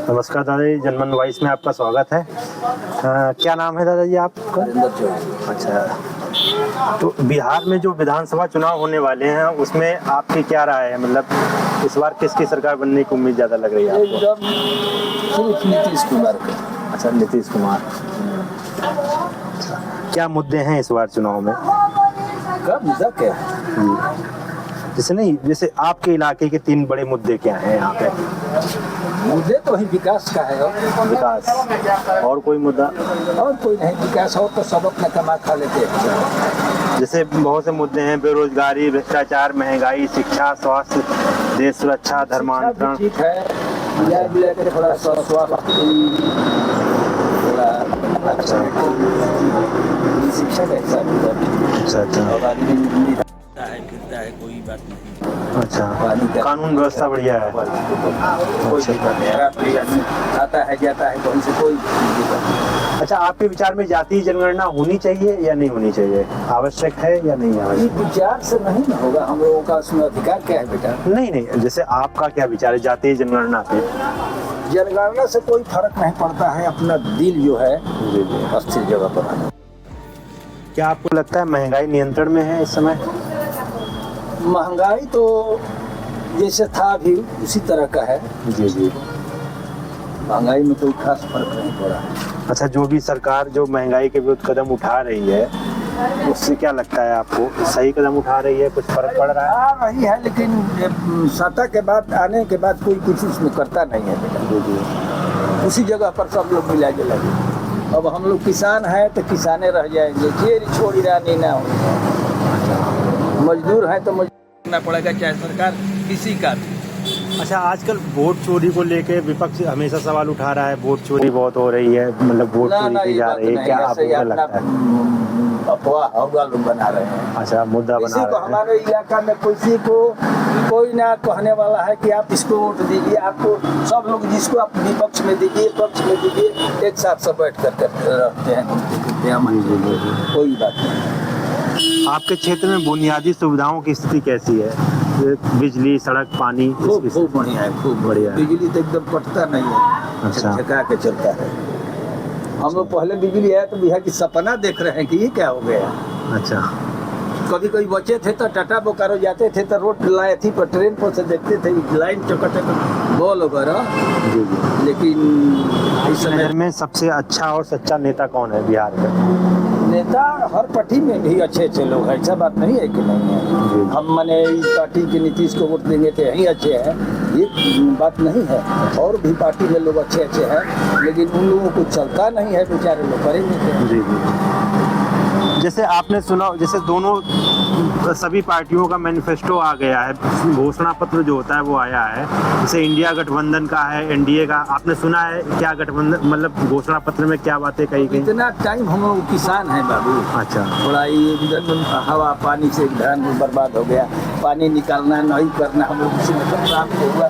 नमस्कार दादाजी, जनमन वॉइस में आपका स्वागत है। क्या नाम है दादाजी आपका? अच्छा, तो बिहार में जो विधानसभा चुनाव होने वाले हैं उसमें आपकी क्या राय है? मतलब इस बार किसकी सरकार बनने की उम्मीद ज़्यादा लग रही है आपको? सिर्फ नीतीश कुमार का। अच्छा, नीतीश कुमार। अच्छा, क्या मुद्दे हैं इस बार चुनाव में? क्या मुद्दा क्या है? जैसे आपके इलाके के 3 बड़े मुद्दे क्या हैं यहाँ पे? मुद्दे तो वही विकास का है। विकास और कोई मुद्दा? और कोई नहीं, विकास हो तो सब अपना कमा खा लेते हैं। जैसे बहुत से मुद्दे हैं, बेरोजगारी, भ्रष्टाचार, महंगाई, शिक्षा, स्वास्थ्य, देश सुरक्षा, धर्मांतरण। ठीक है, मिला के थोड़ा स्वास्थ्य, शिक्षा का हिसाब है, फिरता है, कोई बात नहीं। अच्छा, कानून व्यवस्था बढ़िया है। आता है जाता है कहीं से कोई। अच्छा, आपके विचार में जातीय जनगणना होनी चाहिए या नहीं होनी चाहिए? आवश्यक है या नहीं आवश्यक? विचार से नहीं ना होगा, हम लोगों का उसमें अधिकार क्या है बेटा? नहीं, जैसे आपका क्या विचार है जातीय जनगणना पे? जनगणना से कोई फर्क नहीं पड़ता है, अपना दिल जो है अस्थिर जगह पर आना। क्या आपको लगता है महंगाई नियंत्रण में है इस समय? महंगाई तो जैसे था अभी उसी तरह का है। जी। महंगाई में कोई खास फर्क नहीं पड़ा। अच्छा, जो भी सरकार जो महंगाई के विरुद्ध कदम उठा रही है उससे क्या लगता है आपको? सही कदम उठा रही है, कुछ फर्क पड़ रहा है? आ रही है, लेकिन सत्ता के बाद आने के बाद कोई कुछ उसमें करता नहीं है बेटा। जी। उसी जगह पर सब लोग मिला के लगे। अब हम लोग किसान हैं तो किसाने रह जाएंगे, जेरी छोड़ी रानी ना हो। मजदूर है तो मजदूर करना पड़ेगा, चाहे सरकार किसी का भी। अच्छा, आजकल वोट चोरी को लेके विपक्ष हमेशा सवाल उठा रहा है, वोट चोरी बहुत हो रही है, मतलब वोट चोरी की जा रही है, क्या आपको क्या लगता है? अफवाह होगा लोग बना रहे हैं। अच्छा, मुद्दा बना किसी को रहे हैं। हमारे इलाका में किसी को कोई ना कहने वाला है कि आप इसको वोट दीजिए, आपको सब लोग जिसको आप विपक्ष में दीजिए, पक्ष में दीजिए, एक साथ सब बैठ कर रहते हैं, कोई बात नहीं। आपके क्षेत्र में बुनियादी सुविधाओं की स्थिति कैसी है? बिजली, सड़क, पानी? खूब बढ़िया है, खूब बढ़िया। बिजली तो एकदम कटता नहीं है, अच्छा, झका के चलता है। हम लोग पहले बिजली आया तो बिहार की सपना देख रहे हैं कि ये क्या हो गया। अच्छा, कभी कोई बचे थे तो टाटा बोकारो जाते थे तो रोड लाए थी पर ट्रेन पर से देखते थे लाइन चौकटे बॉल वगैरह। जी। लेकिन इस समय में सबसे अच्छा और सच्चा नेता कौन है बिहार का? नेता हर पार्टी में भी अच्छे लोग हैं, ऐसा बात नहीं है कि नहीं है। हम माने इस पार्टी के नीतीश को वोट देंगे तो यही अच्छे हैं, ये बात नहीं है। और भी पार्टी में लोग अच्छे हैं, लेकिन उन लोगों को चलता नहीं है, बेचारे लोग करेंगे। जी। जैसे आपने सुना, जैसे दोनों सभी पार्टियों का मैनिफेस्टो आ गया है, घोषणा पत्र जो होता है वो आया है। जैसे इंडिया गठबंधन का है, एनडीए का, आपने सुना है क्या गठबंधन, मतलब घोषणा पत्र में क्या बातें कही गई? इतना टाइम हम लोग किसान हैं बाबू। अच्छा, थोड़ा ये हवा पानी से धान बर्बाद हो गया, पानी निकालना नहीं करना, हम लोग किसी मतलब रात को हुआ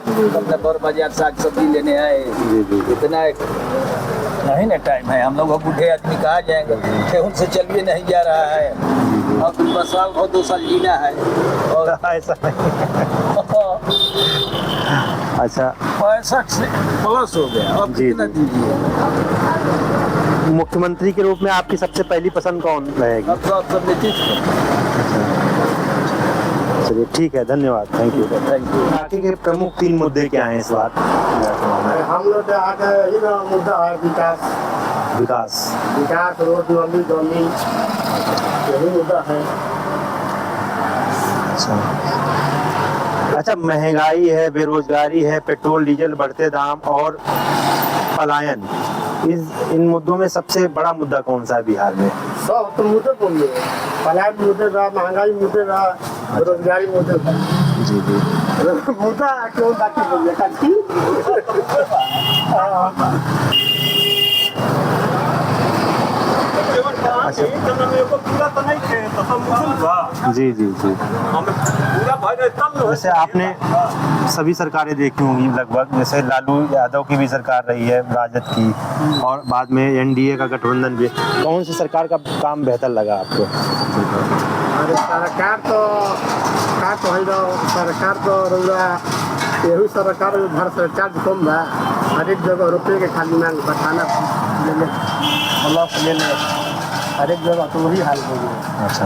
बड़ बाजार साग सब्जी लेने आए। इतना नहीं ना टाइम है, हम लोग बूढ़े आदमी कहाँ जाएंगे, ठेहुन से चलिए नहीं जा रहा है। अब 10 साल और 2 साल जीना है और ऐसा अच्छा, 65 से प्लस हो गया, अब कितना दीजिए? मुख्यमंत्री के रूप में आपकी सबसे पहली पसंद कौन रहेगी? अब तो सब नीतीश। चलिए ठीक है, धन्यवाद, थैंक यू। इलाके के प्रमुख 3 मुद्दे क्या हैं इस बार? हम लोग मुद्दा है विकास, रोड, नली, जमीन, यही मुद्दा है। अच्छा, महंगाई है, बेरोजगारी है, पेट्रोल डीजल बढ़ते दाम और पलायन, इन मुद्दों में सबसे बड़ा मुद्दा कौन सा है बिहार में? सब तो मुद्दे बोलिए, पलायन मुद्दे रहा, महंगाई मुद्दे रहा, बेरोजगारी मुद्दे रहा। जी। मुद्दा क्यों बाकी बोलिए काची? जी। वैसे आपने सभी सरकारें देखी होंगी लगभग, जैसे लालू यादव की भी सरकार रही है, राजद की, और बाद में एनडीए का गठबंधन भी। कौन सी सरकार का काम बेहतर लगा आपको? अरे सरकार तो यही सरकार भ्रष्टाचार कम बा, हर एक जगह रुपये के खाली मांग बताना ले ले ब्लॉक ले ले हर एक जगह तो वही हाल हो गया। अच्छा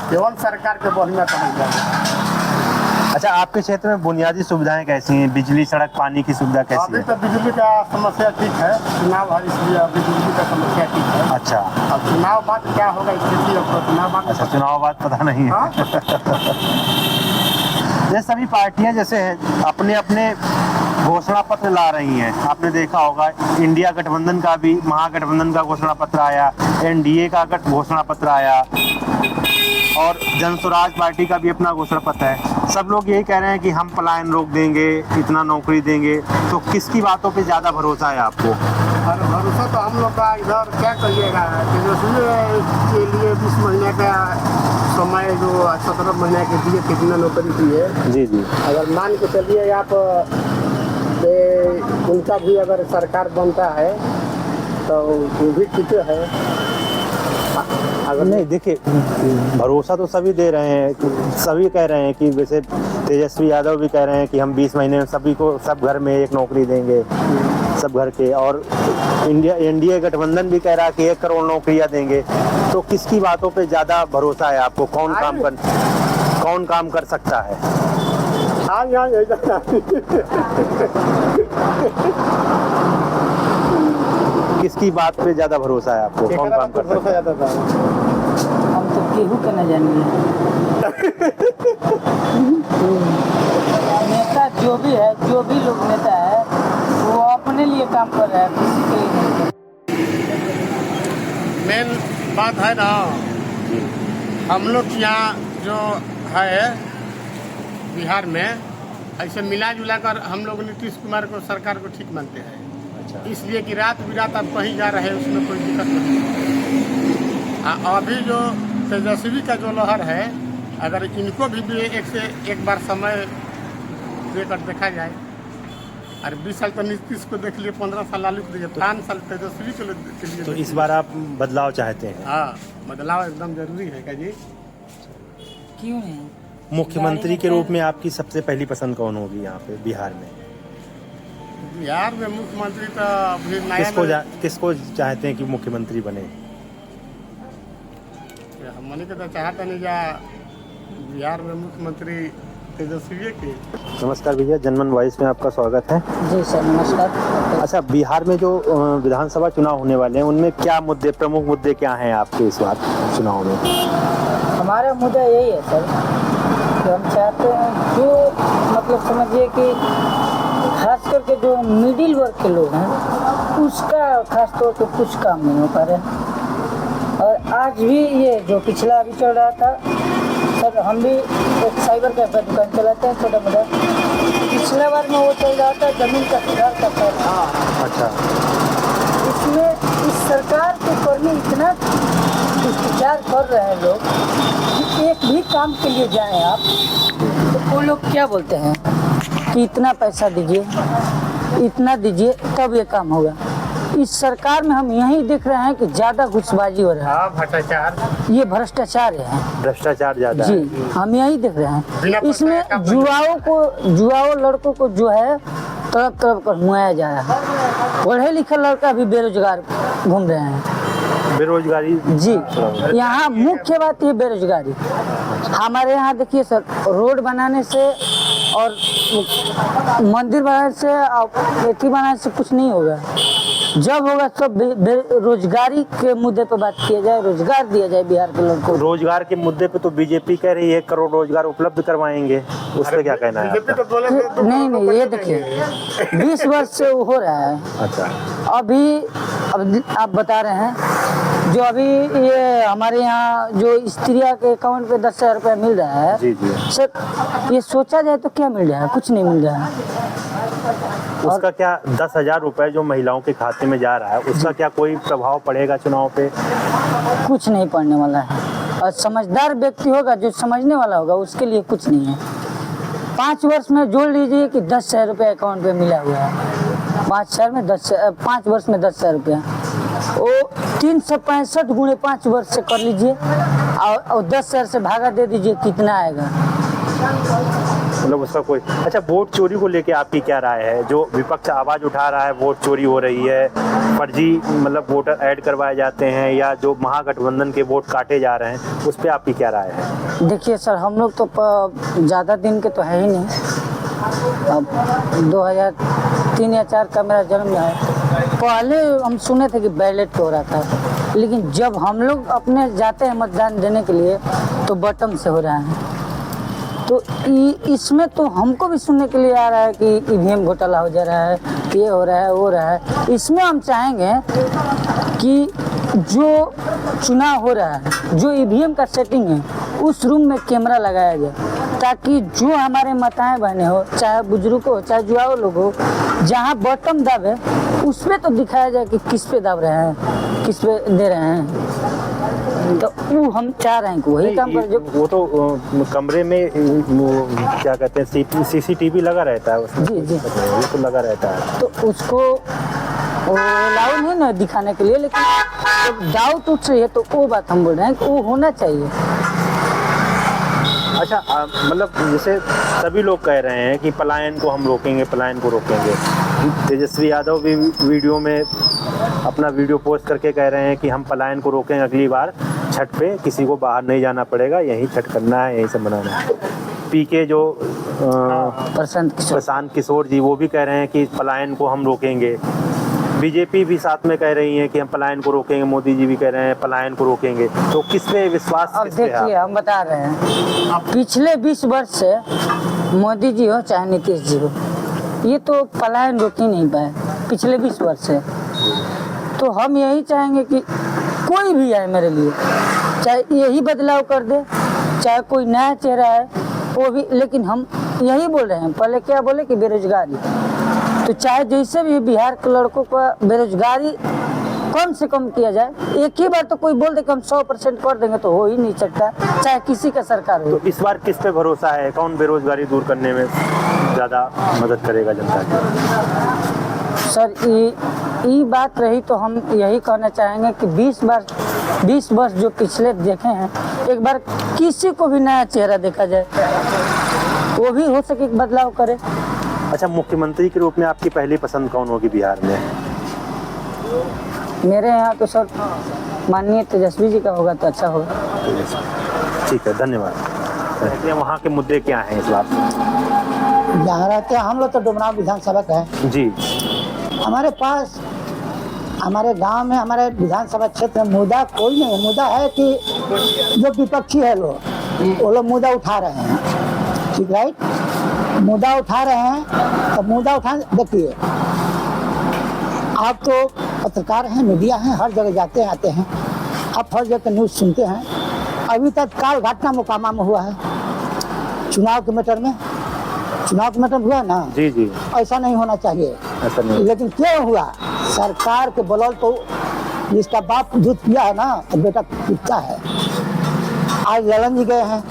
केवल सरकार के बढ़िया पहुँच जाए। अच्छा, आपके क्षेत्र में बुनियादी सुविधाएं कैसी हैं? बिजली, सड़क, पानी की सुविधा कैसी अभी है? तो बिजली का समस्या ठीक है, चुनाव है इसलिए अभी बिजली का समस्या ठीक है। अच्छा अब चुनाव बाद क्या होगा स्थिति, अब तो चुनाव बाद अच्छा, चुनाव बाद पता नहीं है। हाँ? ये सभी पार्टियां जैसे हैं अपने अपने घोषणा पत्र ला रही हैं। आपने देखा होगा इंडिया गठबंधन का भी, महागठबंधन का घोषणा पत्र आया, एनडीए का घोषणा पत्र आया और जन स्वराज पार्टी का भी अपना घोषणा पत्र है। सब लोग यही कह रहे हैं कि हम पलायन रोक देंगे, इतना नौकरी देंगे। तो किसकी बातों पे ज़्यादा भरोसा है आपको? और भरोसा तो हम लोग का इधर क्या करिएगा, तेजस्वी के लिए 20 महीने का समय जो 17 महीने के दिए कितना नौकरी दिए। जी जी। अगर मान के चलिए आप उनका भी अगर सरकार बनता है तो वो भी ठीक है। अगर नहीं, देखिए भरोसा तो सभी दे रहे हैं, सभी कह रहे हैं कि जैसे तेजस्वी यादव भी कह रहे हैं कि हम 20 महीने में सभी को, सब घर में एक नौकरी देंगे, सब घर के। और एनडीए गठबंधन भी कह रहा है कि 1 करोड़ नौकरियां देंगे। तो किसकी बातों पे ज़्यादा भरोसा है आपको? कौन काम कर सकता है? हाँ किसकी बात पे ज्यादा भरोसा है आपको? कौन काम कर सकता है? हम तो केहू के न जानिए। नेता जो भी है, जो भी लोग नेता है वो अपने लिए काम कर रहा है, किसी के लिए नहीं। मेन बात है ना, हम लोग यहाँ जो है बिहार में ऐसे मिला जुला कर हम लोग नीतीश कुमार को, सरकार को ठीक मानते हैं। इसलिए कि रात बिरात आप कहीं जा रहे हैं उसमें कोई दिक्कत नहीं है। अभी जो तेजस्वी का जो लहर है, अगर इनको भी एक से एक बार समय देकर देखा जाए, और 20 साल तो नीतीश को देख लिए, 15 साल लालू को देखिए, 5 साल तेजस्वी के लिए। तो इस बार आप बदलाव चाहते हैं? हाँ, बदलाव एकदम जरूरी है। क्या जी? क्यों नहीं? मुख्यमंत्री के रूप में आपकी सबसे पहली पसंद कौन होगी यहाँ पे बिहार में? बिहार में मुख्यमंत्री तो अभी नया किसको चाहते हैं कि मुख्यमंत्री बने? हमने तो चाहता नहीं जा बिहार में मुख्यमंत्री तेजस्वी की। नमस्कार भैया, जनमन वॉइस में आपका स्वागत है। जी सर, नमस्कार। अच्छा, बिहार में जो विधानसभा चुनाव होने वाले हैं उनमें क्या मुद्दे, प्रमुख मुद्दे क्या हैं आपके इस बार चुनाव में? हमारा मुद्दा यही है सर कि हम चाहते हैं जो मतलब समझिए कि खास करके जो मिडिल वर्ग के लोग हैं उसका खास तौर पे कुछ काम नहीं हो पा रहा है। और आज भी ये जो पिछला अभी चल रहा था सर, हम भी एक साइबर कैफे दुकान चलाते हैं छोटा मोटा, पिछले बार में वो चल रहा था जमीन का सुधार करता था। अच्छा, इसमें इस सरकार के कर्मी इतना भ्रष्टाचार कर रहे हैं लोग कि एक भी काम के लिए जाएं आप तो वो लोग क्या बोलते हैं कि इतना पैसा दीजिए, इतना दीजिए तब ये काम होगा। इस सरकार में हम यही देख रहे हैं कि ज़्यादा घुसबाजी हो रहा है, भ्रष्टाचार, ये भ्रष्टाचार है। भ्रष्टाचार ज्यादा जी है। हम यही देख रहे हैं। इसमें युवाओं लड़कों को जो है तरफ तरफ कर मुआया जा रहा है। पढ़े लिखे लड़का भी बेरोजगार घूम रहे हैं। बेरोजगारी जी, यहाँ मुख्य बात ये बेरोजगारी। हमारे यहाँ देखिए सर, रोड बनाने से और मंदिर बनाने से और खेती बनाने से कुछ नहीं होगा। जब होगा सब बेरोजगारी के मुद्दे पर बात किया जाए, रोजगार दिया जाए बिहार के लोगों को। रोजगार के मुद्दे पे तो बीजेपी कह रही है 1 करोड़ रोजगार उपलब्ध करवाएंगे, उस पर क्या कहना है आपका? नहीं, ये देखिए 20 वर्ष से वो हो रहा है। अच्छा, अभी अब आप बता रहे हैं जो अभी ये हमारे यहाँ जो स्त्रियों के अकाउंट पे 10,000 रुपया मिल रहा है। जी जी। सर ये सोचा जाए तो क्या मिल रहा है? कुछ नहीं मिल रहा है। उसका क्या 10,000 रुपए जो महिलाओं के खाते में जा रहा है, उसका क्या कोई प्रभाव पड़ेगा चुनाव पे? कुछ नहीं पड़ने वाला है। और समझदार व्यक्ति होगा, जो समझने वाला होगा, उसके लिए कुछ नहीं है। 5 वर्ष में जोड़ लीजिए कि 10,000 रुपया अकाउंट पे मिला हुआ है। 5 वर्ष में 10,000 रुपया, वो 365 गुणे 5 वर्ष से कर लीजिए और 10,000 से भागा दे दीजिए, कितना आएगा? मतलब उसका कोई। अच्छा, वोट चोरी को लेके आपकी क्या राय है? जो विपक्ष आवाज उठा रहा है वोट चोरी हो रही है, फर्जी मतलब वोटर ऐड करवाए जाते हैं, या जो महागठबंधन के वोट काटे जा रहे हैं, उस पर आपकी क्या राय है? देखिए सर, हम लोग तो ज़्यादा दिन के तो है ही नहीं। अब 2003 या 4 का मेरा जन्म है। पहले हम सुने थे कि बैलेट हो रहा था, लेकिन जब हम लोग अपने जाते हैं मतदान देने के लिए तो बटन से हो रहा है। तो इसमें तो हमको भी सुनने के लिए आ रहा है कि ईवीएम घोटाला हो जा रहा है, ये हो रहा है, वो हो रहा है। इसमें हम चाहेंगे कि जो चुनाव हो रहा है, जो ईवीएम का सेटिंग है, उस रूम में कैमरा लगाया जाए, ताकि जो हमारे माताएं बहनें हो, चाहे बुजुर्ग हो, चाहे जुआओ लोग हो, जहाँ बटन दबे उसमें तो दिखाया जाए कि किस पे दब रहे हैं, किस पे दे रहे हैं। तो वो हम चाह रहे हैं कि वही काम कर। जो वो तो कमरे में क्या कहते हैं, CCTV लगा रहता है उसमें। जी जी, वो तो लगा रहता है, तो उसको अलाउ नहीं ना दिखाने के लिए, लेकिन जब डाउट उठ रही है तो वो बात हम बोल रहे हैं कि वो होना चाहिए। अच्छा, मतलब जैसे सभी लोग कह रहे हैं कि पलायन को हम रोकेंगे, पलायन को रोकेंगे। तेजस्वी यादव भी वीडियो में अपना वीडियो पोस्ट करके कह रहे हैं कि हम पलायन को रोकेंगे, अगली बार छठ पे किसी को बाहर नहीं जाना पड़ेगा, यहीं छठ करना है, यहीं से मनाना है। पीके जो प्रशांत किशोर जी, वो भी कह रहे हैं कि पलायन को हम रोकेंगे। बीजेपी भी साथ में कह रही है कि हम पलायन को रोकेंगे, मोदी जी भी कह रहे हैं पलायन को रोकेंगे। तो किस पे विश्वास? अब देखिए, हम बता रहे हैं, पिछले 20 वर्ष से मोदी जी हो चाहे नीतीश जी हो, ये तो पलायन रोक ही नहीं पाए पिछले 20 वर्ष से। तो हम यही चाहेंगे कि कोई भी आए मेरे लिए, चाहे यही बदलाव कर दे, चाहे कोई नया चेहरा है वो भी, लेकिन हम यही बोल रहे हैं। पहले क्या बोले कि बेरोजगारी, तो चाहे जैसे भी बिहार के लड़कों का बेरोजगारी कम से कम किया जाए। एक ही बार तो कोई बोल दे कि हम 100% कर देंगे, तो हो ही नहीं सकता, चाहे किसी का सरकार हो। तो इस बार किस पे भरोसा है? कौन बेरोजगारी दूर करने में ज़्यादा मदद करेगा जनता की? सर, ये बात रही तो हम यही कहना चाहेंगे कि 20 वर्ष जो पिछले देखे हैं, एक बार किसी को भी नया चेहरा देखा जाए, वो भी हो सके बदलाव करे। अच्छा, मुख्यमंत्री के रूप में आपकी पहली पसंद कौन होगी बिहार में? मेरे यहाँ तो सर माननीय तेजस्वी जी का होगा तो अच्छा होगा। ठीक है, धन्यवाद। वहाँ के मुद्दे क्या हैं इस बार? जहाँ रहते हैं हम लोग तो डुमराव विधानसभा का है जी। हमारे पास, हमारे गांव में, हमारे विधानसभा क्षेत्र में मुद्दा कोई नहीं है। मुद्दा है कि जो विपक्षी है लोग, वो लोग मुद्दा उठा रहे हैं, ठीक राइट, मुद्दा उठा रहे हैं। तो मुद्दा उठा, देखिए आप तो पत्रकार हैं, मीडिया हैं, हर जगह जाते हैं आते हैं, आप हर जगह न्यूज़ सुनते हैं। अभी तक काल घटना मोकामा में हुआ है, चुनाव के मैटर में, चुनाव के मैटर हुआ ना। जी जी, ऐसा नहीं होना चाहिए, ऐसा नहीं। लेकिन क्यों हुआ? सरकार के बलौल तो जिसका बाप दूध पिया है ना, तो बेटा पिता है। आज ललन जी गए हैं,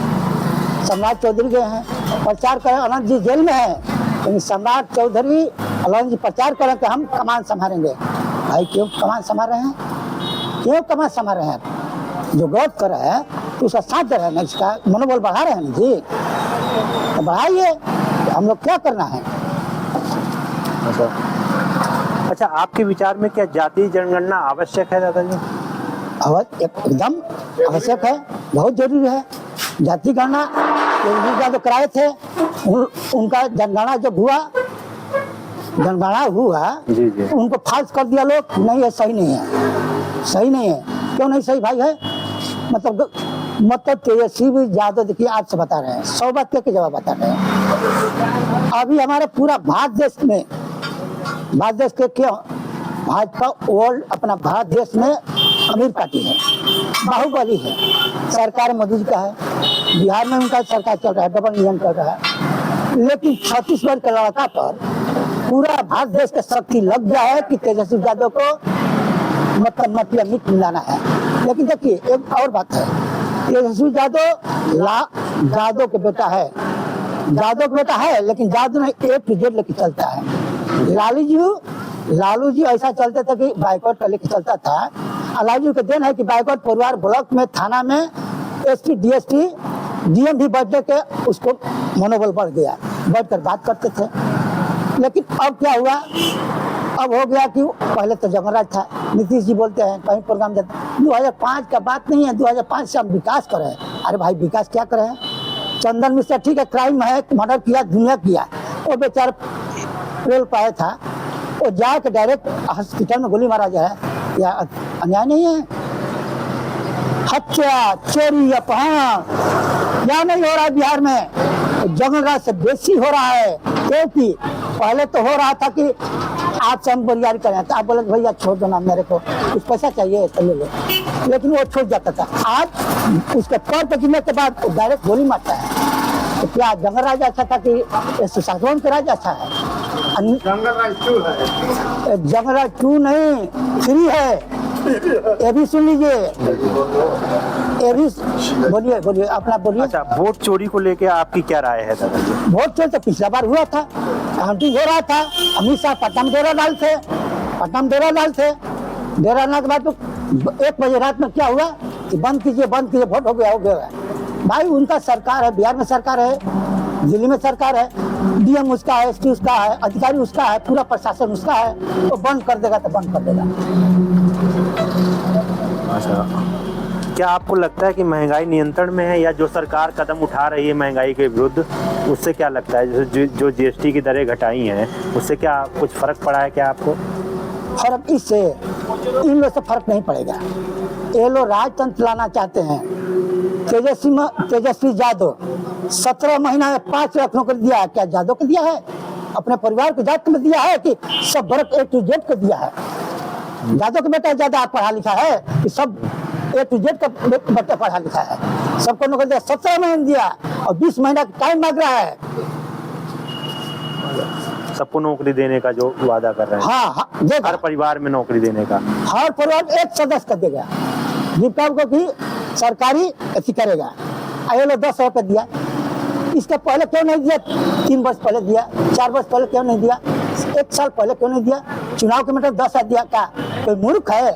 सम्राट चौधरी गए हैं, प्रचार करें। अनंत जी जेल में है, लेकिन सम्राट चौधरी, अनंत जी प्रचार करें कि हम कमान संभालेंगे। भाई क्यों कमान संभाल रहे हैं? क्यों कमान संभाल रहे हैं? जो गलत कर रहे हैं तो उसका साथ दे रहे हैं ना, इसका मनोबल बढ़ा रहे हैं ना जी, तो बढ़ाइए। हम लोग क्या करना है? अच्छा, आपके विचार में क्या जातीय जनगणना आवश्यक है दादाजी? एकदम आवश्यक है, बहुत जरूरी है। जाति गणना जो कराए थे, उनका जनगणना जब हुआ, जनगणना हुआ जी जी, उनको फाल्स कर दिया लोग। नहीं है, सही नहीं है, सही नहीं है। क्यों नहीं सही भाई है? मतलब तेजस्वी यादव, देखिए आपसे बता रहे हैं, 100 बात के जवाब बता रहे हैं। अभी हमारे पूरा भारत देश में, भारत देश के क्यों, भाजपा वर्ल्ड अपना भारत देश में अमीर पार्टी है, बाहुबली है। सरकार मोदी जी का है, बिहार में उनका सरकार चल रहा है, डबल इंजन चल रहा है। लेकिन छत्तीसगढ़ के लड़का पर पूरा भारत देश का शक्ति लग गया है कि तेजस्वी यादव को मतलब मीट मिलाना है। लेकिन देखिए एक और बात है, तेजस्वी यादव यादव के बेटा है, यादव का बेटा है, लेकिन यादव ने A to Z लेके चलता है। लालू जी ऐसा चलते थे कि बाइकआउट का लेके चलता था। लालू जी का देन है कि बाइकआउट परिवार ब्लॉक में, थाना में SP DSP DM भी बर्थडे के उसको मनोबल बढ़ गया, बैठ कर बात करते थे। लेकिन अब क्या हुआ, अब हो गया कि पहले तो जगन्नाथ था, नीतीश जी बोलते हैं कहीं प्रोग्राम जाते, 2005 का बात नहीं है, 2005 से हम विकास कर रहे हैं। अरे भाई विकास क्या कर रहे हैं? चंदन मिश्रा ठीक है, क्राइम है, मर्डर किया, दुनिया किया, वो बेचारा रेल पाया था, वो जाके डायरेक्ट हॉस्पिटल में गोली मारा जाए, या अन्याय नहीं है? हत्या, चोरी, अपहरण या नहीं हो रहा है बिहार में? जंगलराज से बेसी हो रहा है, क्योंकि पहले तो हो रहा था कि आपसे हम बरियारी करें, तो आप बोले भैया छोड़ दो ना, मेरे को कुछ पैसा चाहिए तो ले लो, लेकिन वो छोड़ जाता था। आज उसके तौर पर गिरने के बाद वो डायरेक्ट गोली मारता है। तो क्या जंगलराज अच्छा था कि सुशासन का राज अच्छा है? जंगलराज 2 नहीं, 3 है, ये भी सुन लीजिए, ये भी बोलिए, बोलिए अपना बोलिए। अच्छा, वोट चोरी को लेके आपकी क्या राय है दादाजी? वोट चोरी तो पिछला बार हुआ था, काउंटिंग हो रहा था, अमित शाह पटना में डेरा डाल थे, डेरा डालने के बाद तो 1 बजे रात में क्या हुआ कि बंद कीजिए, वोट हो गया। भाई उनका सरकार है, बिहार में सरकार है, दिल्ली में सरकार है, डीएम उसका है, एसपी उसका है, अधिकारी उसका है, पूरा प्रशासन उसका है, तो बंद कर देगा तो बंद कर देगा। अच्छा, क्या आपको लगता है कि महंगाई नियंत्रण में है, या जो सरकार कदम उठा रही है महंगाई के विरुद्ध, उससे क्या लगता है, जो जीएसटी की दरें घटाई हैं, उससे क्या कुछ फर्क पड़ा है क्या आपको? फर्क इससे, इन लोग से फर्क नहीं पड़ेगा। ये लोग राजतंत्र लाना चाहते हैं। तेजस्वी यादव 17 महीना में 5 लाख नौकरी दिया है। क्या यादव को दिया है? अपने परिवार को जात में दिया है कि सब वर्ग A to Z को दिया है? यादव का बेटा ज्यादा पढ़ा लिखा है कि सब A to Z का बेटा पढ़ा लिखा है? सबको नौकरी दिया, 17 महीने दिया, और 20 महीना का टाइम मांग रहा है। सबको नौकरी देने का जो वादा कर रहे हैं। हाँ, हर परिवार में नौकरी देने का। हर परिवार एक सदस्य का देगा, जीविका को भी सरकारी अथी करेगा। ये लोग 10 रुपये दिया, इसके पहले क्यों नहीं दिया? 3 वर्ष पहले दिया, 4 वर्ष पहले क्यों नहीं दिया? 1 साल पहले क्यों नहीं दिया? चुनाव के मतलब 10 दिया, क्या कोई मूर्ख है?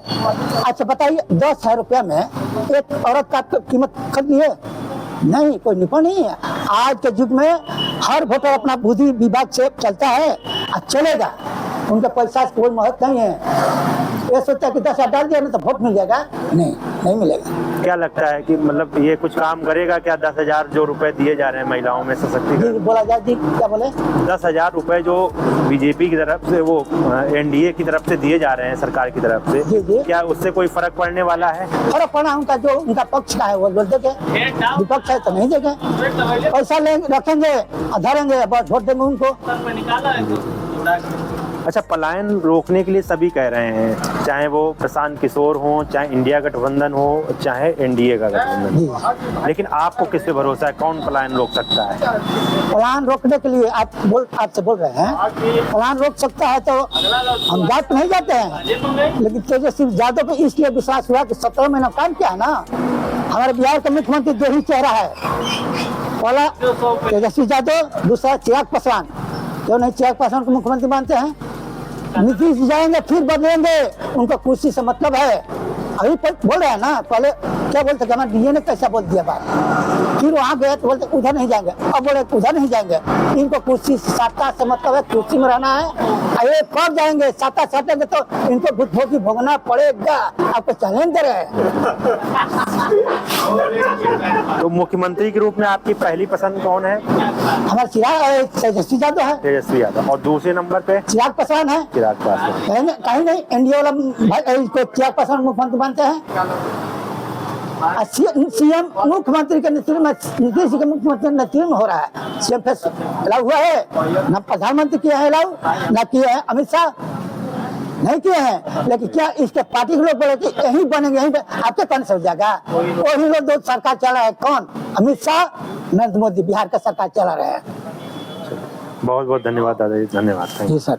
अच्छा बताइए, 10,000 रुपया में एक औरत का कीमत खरीदी है? नहीं, कोई निपुण नहीं है। आज के युग में हर वोटर अपना बुद्धि विभाग से चलता है और चलेगा, उनके पैसा से कोई महत्व नहीं है। ये सोचता है कि 10,000 डाल दिया ना तो वोट मिल जाएगा, नहीं मिलेगा। क्या लगता है कि मतलब ये कुछ काम करेगा क्या? 10,000 जो रुपए दिए जा रहे हैं महिलाओं में सशक्तिकरण, बोला जाए जी, क्या बोले? 10,000 रुपए जो बीजेपी की तरफ से, वो एनडीए की तरफ से दिए जा रहे हैं सरकार की तरफ से, जी। क्या उससे कोई फर्क पड़ने वाला है? फर्क पड़ा, उनका जो उनका पक्ष का है वो लोग देंगे, विपक्ष है तो नहीं देंगे। पैसा लेंगे, रखेंगे, धरेंगे, बस वोट देंगे उनको। अच्छा, पलायन रोकने के लिए सभी कह रहे हैं, चाहे वो प्रशांत किशोर हो, चाहे इंडिया गठबंधन हो, चाहे एनडीए का गठबंधन, लेकिन आपको किस पे भरोसा है, कौन पलायन रोक सकता है? पलायन रोकने के लिए आपसे बोल रहे हैं, पलायन रोक सकता है तो हम जात नहीं जाते हैं, लेकिन तेजस्वी यादव पे इसलिए विश्वास हुआ कि 17 महीना काम किया है ना। हमारे बिहार का मुख्यमंत्री 2 ही चेहरा है, पहला तेजस्वी यादव, दूसरा चिराग पासवान। क्यों नहीं चिराग पासवान को मुख्यमंत्री मानते हैं? नीतीश जाएंगे फिर बदलेंगे, उनको कुर्सी से मतलब है। अभी बोल रहे हैं ना, पहले क्या बोलते थे, हमारे डीए ने कैसा बोल दिया बात, फिर वहाँ गए तो बोलते उधर नहीं जाएंगे, अब बोले उधर नहीं जाएंगे। इनको कुर्सी सत्ता से मतलब है, कुर्सी में रहना है। ये कब जाएंगे? सत्ता सटेंगे तो इनको भुगभोगी भोगना पड़ेगा। आपको चैलेंज दे रहे हैं। तो मुख्यमंत्री के रूप में आपकी पहली पसंद कौन है? हमारा चिराग तेजस्वी यादव है। तेजस्वी यादव। और दूसरे नंबर पे चिराग पासवान है। चिराग पासवान। कहीं नहीं, एनडीए वाला भाई को चिराग पासवान मुख्यमंत्री मानते हैं। सीएम मुख्यमंत्री के नेतृत्व में, नीतीश जी के मुख्यमंत्री नेतृत्व में हो रहा है। सीएम फेस अलाउ हुआ है ना, प्रधानमंत्री किया है अलाउ ना, किए हैं अमित शाह नहीं किए हैं। लेकिन क्या इसके पार्टी के लोग बोले कि यही बनेंगे, यही आपके कौन से हो जाएगा? वही लोग 2 सरकार चला है, कौन? अमित शाह, नरेंद्र मोदी बिहार का सरकार चला रहे हैं। बहुत बहुत धन्यवाद दादाजी, धन्यवाद। जी सर।